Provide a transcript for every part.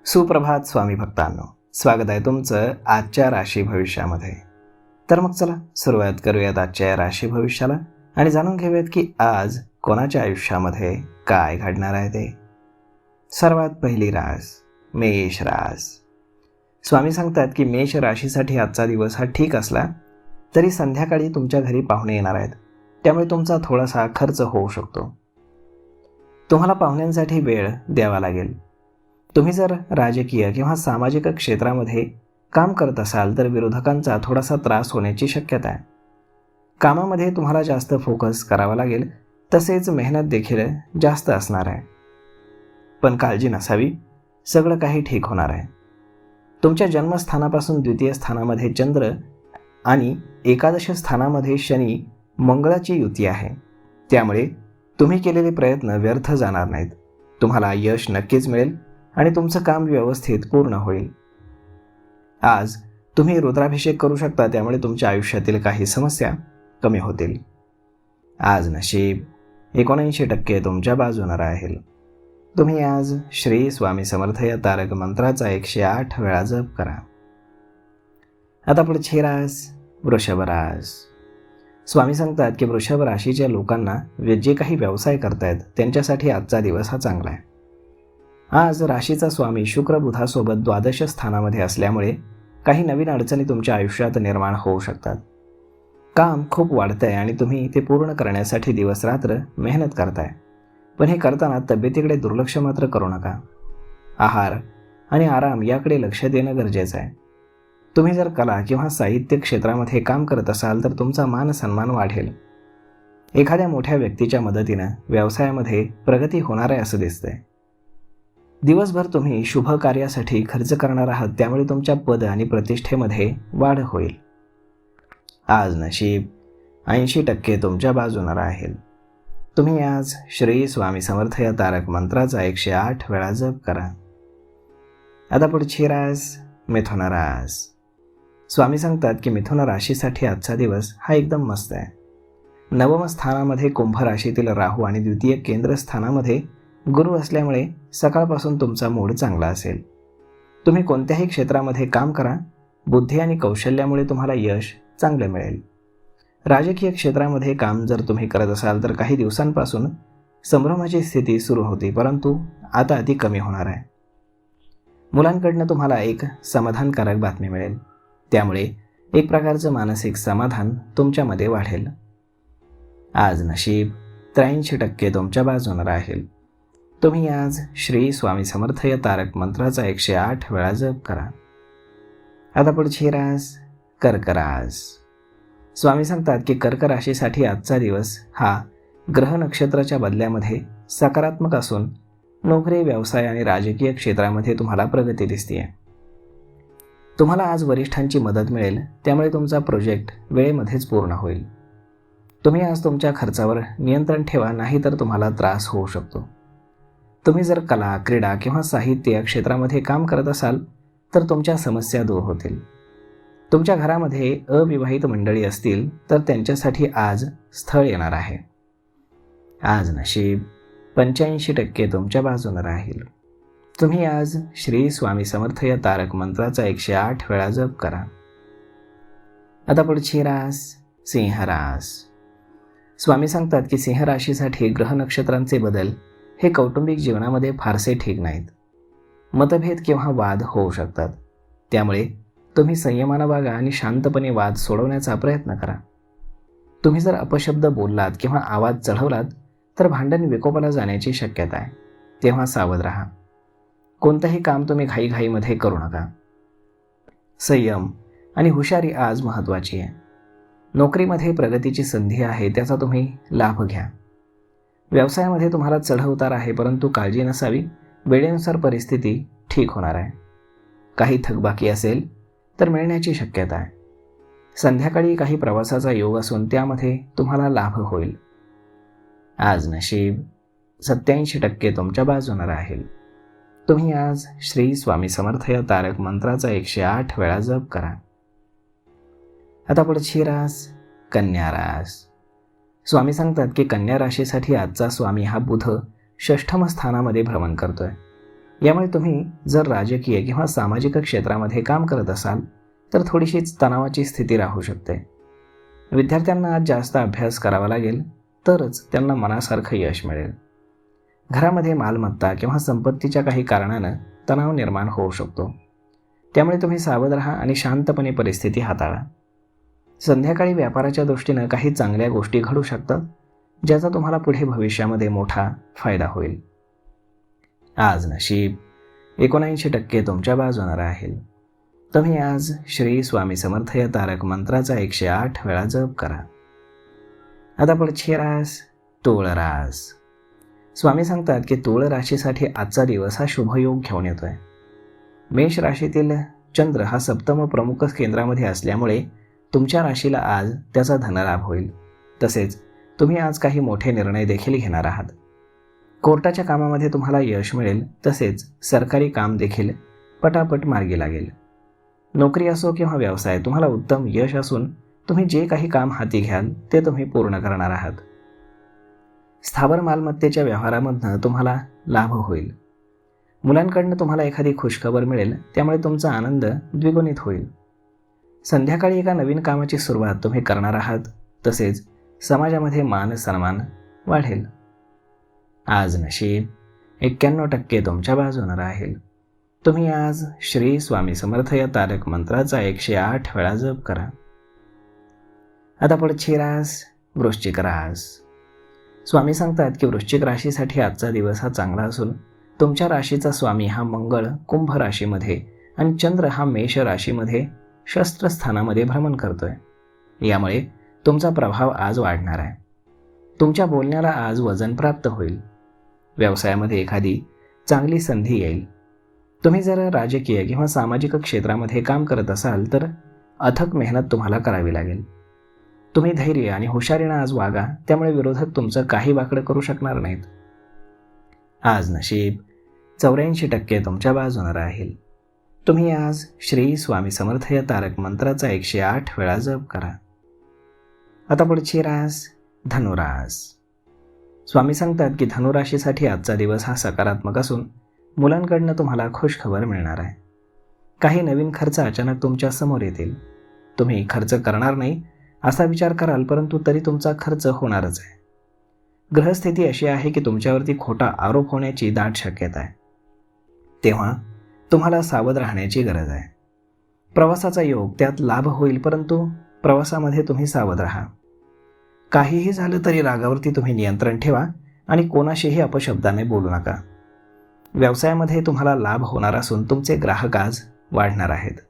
सुप्रभात स्वामी भक्तांनो, स्वागत आहे तुमचं आजच्या राशी भविष्यामध्ये. तर मग चला सुरुवात करूयात आजच्या या राशी भविष्याला आणि जाणून घेऊयात की आज कोणाच्या आयुष्यामध्ये काय घडणार आहे ते. सर्वात पहिली रास मेष रास. स्वामी सांगतात की मेष राशीसाठी आजचा दिवस हा ठीक असला तरी संध्याकाळी तुमच्या घरी पाहुणे येणार आहेत, त्यामुळे तुमचा थोडासा खर्च होऊ शकतो. तुम्हाला पाहुण्यांसाठी वेळ द्यावा लागेल. तुम्ही जर राजकीय किंवा सामाजिक क्षेत्रामध्ये काम करत असाल तर विरोधकांचा थोडासा त्रास होण्याची शक्यता आहे. कामामध्ये तुम्हाला जास्त फोकस करावा लागेल, तसेच मेहनत देखील जास्त असणार आहे. पण काळजी नसावी, सगळं काही ठीक होणार आहे. तुमच्या जन्मस्थानापासून द्वितीय स्थानामध्ये चंद्र आणि एकादश स्थानामध्ये शनी मंगळाची युती आहे, त्यामुळे तुम्ही केलेले प्रयत्न व्यर्थ जाणार नाहीत. तुम्हाला यश नक्कीच मिळेल आणि तुमचं काम व्यवस्थित पूर्ण होईल. आज तुम्ही रुद्राभिषेक करू शकता, त्यामुळे तुमच्या आयुष्यातील काही समस्या कमी होतील. आज नशीब 79% तुमच्या बाजूने राहील. तुम्ही आज श्री स्वामी समर्थ या तारक मंत्राचा 108 वेळा जप करा. आता पुढची रास वृषभ रास. स्वामी सांगतात की वृषभ राशीच्या लोकांना जे काही व्यवसाय करतायत त्यांच्यासाठी आजचा दिवस हा चांगला आहे. आज राशीचा स्वामी शुक्र बुधासोबत द्वादश स्थानामध्ये असल्यामुळे काही नवीन अडचणी तुमच्या आयुष्यात निर्माण होऊ शकतात. काम खूप वाढतंय आणि तुम्ही ते पूर्ण करण्यासाठी दिवस रात्र मेहनत करताय, पण हे करताना तब्येतीकडे दुर्लक्ष मात्र करू नका. आहार आणि आराम याकडे लक्ष देणं गरजेचं आहे. तुम्ही जर कला किंवा साहित्य क्षेत्रामध्ये काम करत असाल तर तुमचा मान सन्मान वाढेल. एखाद्या मोठ्या व्यक्तीच्या मदतीनं व्यवसायामध्ये प्रगती होणार आहे असं दिसतंय. दिवसभर तुम्ही शुभ कार्यासाठी खर्च करणार आहात, त्यामुळे तुमच्या पद आणि प्रतिष्ठेमध्ये वाढ होईल. आज नशीब 80% तुमच्या बाजूने राहील. तुम्ही आज श्री स्वामी समर्थ या तारक मंत्राचा 108 वेळा जप करा. आता पुढची रास मिथुन रास. स्वामी सांगतात की मिथुन राशीसाठी आजचा दिवस हा एकदम मस्त आहे. नवम स्थानामध्ये कुंभ राशीतील राहू आणि द्वितीय केंद्र स्थानामध्ये गुरु असल्यामुळे सकाळपासून तुमचा मूड चांगला असेल. तुम्ही कोणत्याही क्षेत्रामध्ये काम करा, बुद्धी आणि कौशल्यामुळे तुम्हाला यश चांगले मिळेल. राजकीय क्षेत्रामध्ये काम जर तुम्ही करत असाल तर काही दिवसांपासून संभ्रमाची स्थिती सुरू होती, परंतु आता ती कमी होणार आहे. मुलांकडनं तुम्हाला एक समाधानकारक बातमी मिळेल, त्यामुळे एक प्रकारचं मानसिक समाधान तुमच्यामध्ये वाढेल. आज नशीब 83% तुमच्या बाजूने राहील. तुम्ही आज श्री स्वामी समर्थ या तारक मंत्राचा 108 वेळा जप करा. आता पुढची रास कर्क रास. स्वामी सांगतात की कर्क राशीसाठी आजचा दिवस हा ग्रह नक्षत्राच्या बदल्यामध्ये सकारात्मक असून नोकरी, व्यवसाय आणि राजकीय क्षेत्रामध्ये तुम्हाला प्रगती दिसते. तुम्हाला आज वरिष्ठांची मदत मिळेल, त्यामुळे तुमचा प्रोजेक्ट वेळेमध्येच पूर्ण होईल. तुम्ही आज तुमच्या खर्चावर नियंत्रण ठेवा, नाहीतर तुम्हाला त्रास होऊ शकतो. तुम्ही जर कला, क्रीडा किंवा साहित्य या क्षेत्रामध्ये काम करत असाल तर तुमच्या समस्या दूर होतील. तुमच्या घरामध्ये अविवाहित मंडळी असतील तर त्यांच्यासाठी आज स्थळ येणार आहे. आज नशीब 85% तुमच्या बाजूने राहील. तुम्ही आज श्री स्वामी समर्थ या तारक मंत्राचा 108 वेळा जप करा. आता पुढची रास सिंह रास. स्वामी सांगतात की सिंह राशीसाठी ग्रह नक्षत्रांचे बदल हे कौटुंबिक जीवनामध्ये फारसे ठीक नाहीत. मतभेद किंवा वाद होऊ शकतात, त्यामुळे तुम्ही संयमानं वागा आणि शांतपणे वाद सोडवण्याचा प्रयत्न करा. तुम्ही जर अपशब्द बोललात किंवा आवाज चढवलात तर भांडण विकोपाला जाण्याची शक्यता आहे, तेव्हा सावध राहा. कोणतंही काम तुम्ही घाईघाईमध्ये करू नका. संयम आणि हुशारी आज महत्त्वाची आहे. नोकरीमध्ये प्रगतीची संधी आहे, त्याचा तुम्ही लाभ घ्या. व्यवसायामध्ये तुम्हाला चढउतार आहे, परंतु काळजी नसावी, वेळेनुसार परिस्थिती ठीक होणार आहे. काही थकबाकी असेल तर मिळण्याची शक्यता आहे. संध्याकाळी काही प्रवासाचा योग असून त्यामध्ये तुम्हाला लाभ होईल. आज नशीब 87% तुमच्या बाजूने राहील. तुम्ही आज श्री स्वामी समर्थ या तारक मंत्राचा 108 वेळा जप करा. आता पुढची रास कन्या रास. स्वामी सांगतात की कन्या राशीसाठी आजचा स्वामी हा बुध 6ष्ठम स्थानामध्ये भ्रमण करतोय. यामुळे तुम्ही जर राजकीय किंवा सामाजिक क्षेत्रामध्ये काम करत असाल तर थोडीशीच तणावाची स्थिती राहू शकते. विद्यार्थ्यांना आज जास्त अभ्यास करावा लागेल तरच त्यांना मनासारखं यश मिळेल. घरामध्ये मालमत्ता किंवा संपत्तीच्या काही कारणानं तणाव निर्माण होऊ शकतो. त्यामुळे तुम्ही सावध राहा आणि शांतपणे परिस्थिती हाताळा. संध्याकाळी व्यापाराच्या दृष्टीनं काही चांगल्या गोष्टी घडू शकतात ज्याचा तुम्हाला पुढे भविष्यामध्ये मोठा फायदा होईल. आज नशीब 79% तुमच्या बाजूने राहील. तुम्ही आज श्री स्वामी समर्थ या तारक मंत्राचा 108 वेळा जप करा. आता पुढची रास तूळ रास. स्वामी सांगतात की तूळ राशीसाठी आजचा दिवस हा शुभयोग घेऊन येतोय. मेष राशीतील चंद्र हा सप्तम प्रमुख केंद्रामध्ये असल्यामुळे तुमच्या राशीला आज त्याचा धनलाभ होईल. तसेच तुम्ही आज काही मोठे निर्णय देखील घेणार आहात. कोर्टाच्या कामामध्ये तुम्हाला यश मिळेल. तसेच सरकारी काम देखील पटापट मार्गी लागेल. नोकरी असो किंवा व्यवसाय, तुम्हाला उत्तम यश असून तुम्ही जे काही काम हाती घ्याल ते तुम्ही पूर्ण करणार आहात. स्थावर मालमत्तेच्या व्यवहारामधनं तुम्हाला लाभ होईल. मुलांकडनं तुम्हाला एखादी खुशखबर मिळेल, त्यामुळे तुमचा आनंद द्विगुणित होईल. संध्याकाळी एका नवीन कामाची सुरुवात तुम्ही करणार आहात. तसेच समाजामध्ये मान सन्मान वाढेल. आज नशीब 91% तुमच्या बाजूने राहील. तुम्ही आज श्री स्वामी समर्थ या तारक मंत्राचा 108 वेळा जप करा. आता पुढची रास वृश्चिक रास. स्वामी सांगतात की वृश्चिक राशीसाठी आजचा दिवस हा चांगला असून तुमच्या राशीचा स्वामी हा मंगळ कुंभ राशीमध्ये आणि चंद्र हा मेष राशीमध्ये शस्त्रस्थानामध्ये भ्रमण करतोय. यामुळे तुमचा प्रभाव आज वाढणार आहे. तुमच्या बोलण्याला आज वजन प्राप्त होईल. व्यवसायामध्ये एखादी चांगली संधी येईल. तुम्ही जर राजकीय किंवा सामाजिक क्षेत्रामध्ये काम करत असाल तर अथक मेहनत तुम्हाला करावी लागेल. तुम्ही धैर्य आणि हुशारीनं आज वागा, त्यामुळे विरोधक तुमचं काही वाकडं करू शकणार नाहीत. आज नशीब 84% तुमच्या बाजूने राहील. तुम्ही आज श्री स्वामी समर्थ या तारक मंत्राचा 108 वेळा जप करा. आता पुढची रास धनुरास. स्वामी सांगतात की धनुराशीसाठी आजचा दिवस हा सकारात्मक असून मुलांकडनं तुम्हाला खुशखबर मिळणार आहे. काही नवीन खर्च अचानक तुमच्या समोर येतील. तुम्ही खर्च करणार नाही असा विचार कराल, परंतु तरी तुमचा खर्च होणारच आहे. ग्रहस्थिती अशी आहे की तुमच्यावरती खोटा आरोप होण्याची दाट शक्यता आहे. तेव्हा तुम्हाला सावध राहण्याची गरज आहे. प्रवासाचा योग, त्यात लाभ होईल, परंतु प्रवासामध्ये तुम्ही सावध राहा. काहीही झालं तरी रागावरती तुम्ही नियंत्रण ठेवा आणि कोणाशीही अपशब्दाने बोलू नका. व्यवसायामध्ये तुम्हाला लाभ होणार असून तुमचे ग्राहक आज वाढणार आहेत.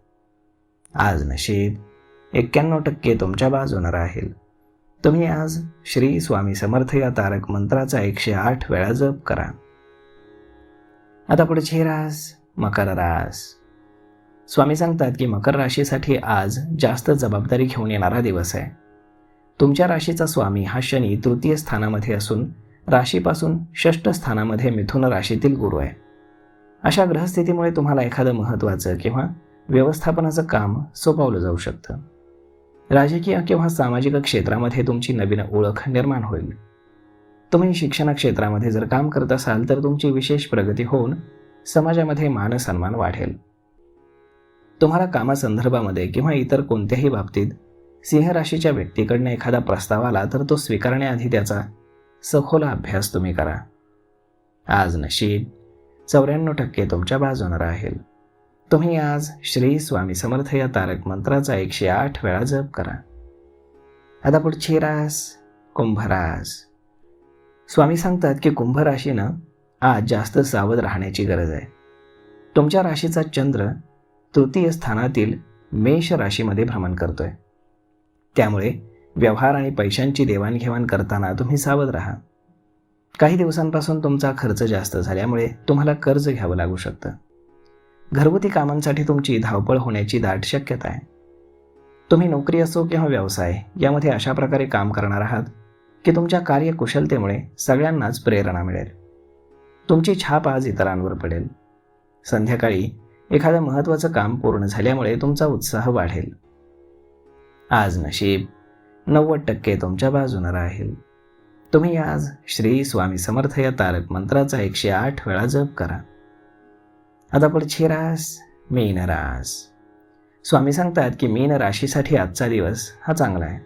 आज नशीब 91% तुमच्या बाजूने राहील. तुम्ही आज श्री स्वामी समर्थ या तारक मंत्राचा 108 वेळा जप करा. आता पुढची रास मकर रास. स्वामी सांगतात की मकर राशीसाठी आज जास्त जबाबदारी घेऊन येणारा दिवस आहे. तुमच्या राशीचा स्वामी हा शनी तृतीय स्थानामध्ये असून राशीपासून षष्ठ स्थानामध्ये मिथुन राशीतील गुरु आहे. अशा ग्रहस्थितीमुळे तुम्हाला एखादं महत्त्वाचं किंवा व्यवस्थापनाचं काम सोपवलं जाऊ शकतं. राजकीय किंवा सामाजिक क्षेत्रामध्ये तुमची नवीन ओळख निर्माण होईल. तुम्ही शिक्षण क्षेत्रामध्ये जर काम करत असाल तर तुमची विशेष प्रगती होऊन समाजामध्ये मान सन्मान वाढेल. तुम्हाला कामासंदर्भामध्ये किंवा इतर कोणत्याही बाबतीत सिंह राशीच्या व्यक्तीकडनं एखादा प्रस्ताव आला तर तो स्वीकारण्याआधी त्याचा सखोल अभ्यास तुम्ही करा. आज नशीब 94% तुमच्या बाजूने राहील. तुम्ही आज श्री स्वामी समर्थ या तारक मंत्राचा 108 वेळा जप करा. आता पुढची रास कुंभ रास. स्वामी सांगतात की कुंभ राशीनं आज जास्त सावध राहण्याची गरज आहे. तुमच्या राशीचा चंद्र तृतीय स्थानातील मेष राशीमध्ये भ्रमण करतोय. त्यामुळे व्यवहार आणि पैशांची देवाणघेवाण करताना तुम्ही सावध राहा. काही दिवसांपासून तुमचा खर्च जास्त झाल्यामुळे तुम्हाला कर्ज घ्यावं लागू शकतं. घरगुती कामांसाठी तुमची धावपळ होण्याची दाट शक्यता आहे. तुम्ही नोकरी असो किंवा व्यवसाय यामध्ये अशा प्रकारे काम करणार आहात की तुमच्या कार्यकुशलतेमुळे सगळ्यांनाच प्रेरणा मिळेल. तुमची छाप आज इतरांवर पडेल. संध्याकाळी एखादं महत्त्वाचं काम पूर्ण झाल्यामुळे तुमचा उत्साह वाढेल. आज नशीब 90% तुमच्या बाजूने राहील. तुम्ही आज श्री स्वामी समर्थ या तारक मंत्राचा 108 वेळा जप करा. आता पुढची रास मीन रास. स्वामी सांगतात की मीन राशीसाठी आजचा दिवस हा चांगला आहे.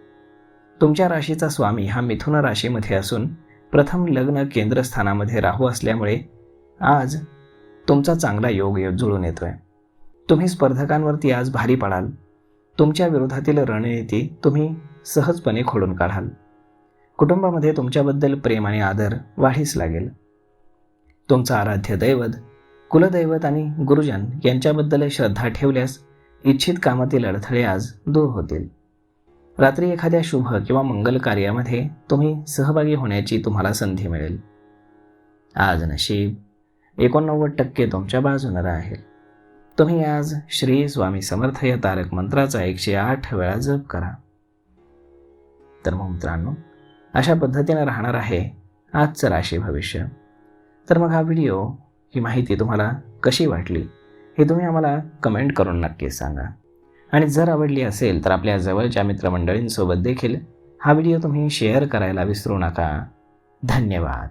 तुमच्या राशीचा स्वामी हा मिथुन राशीमध्ये असून प्रथम लग्न केंद्रस्थानामध्ये राहू असल्यामुळे आज तुमचा चांगला योग जुळून येतोय. तुम्ही स्पर्धकांवरती आज भारी पडाल. तुमच्या विरोधातील रणनीती तुम्ही सहजपणे खोडून काढाल. कुटुंबामध्ये तुमच्याबद्दल प्रेम आणि आदर वाढीस लागेल. तुमचं आराध्य दैवत, कुलदैवत आणि गुरुजन यांच्याबद्दल श्रद्धा ठेवल्यास इच्छित कामातील अडथळे आज दूर होतील. रात्री एखाद्या शुभ किंवा मंगल कार्यामध्ये तुम्ही सहभागी होण्याची तुम्हाला संधी मिळेल. आज नशीब 89% तुमच्या बाजूने राहील. तुम्ही आज श्री स्वामी समर्थ या तारक मंत्राचा 108 वेळा जप करा. तर मग मित्रांनो, अशा पद्धतीने राहणार आहे आजचं राशी भविष्य. तर मग हा व्हिडिओ, ही माहिती तुम्हाला कशी वाटली हे तुम्ही आम्हाला कमेंट करून नक्कीच सांगा. आणि जर आवडली असेल तर आपल्या जवळच्या मित्रमंडळींसोबत देखील हा व्हिडिओ तुम्ही शेअर करायला विसरू नका. धन्यवाद.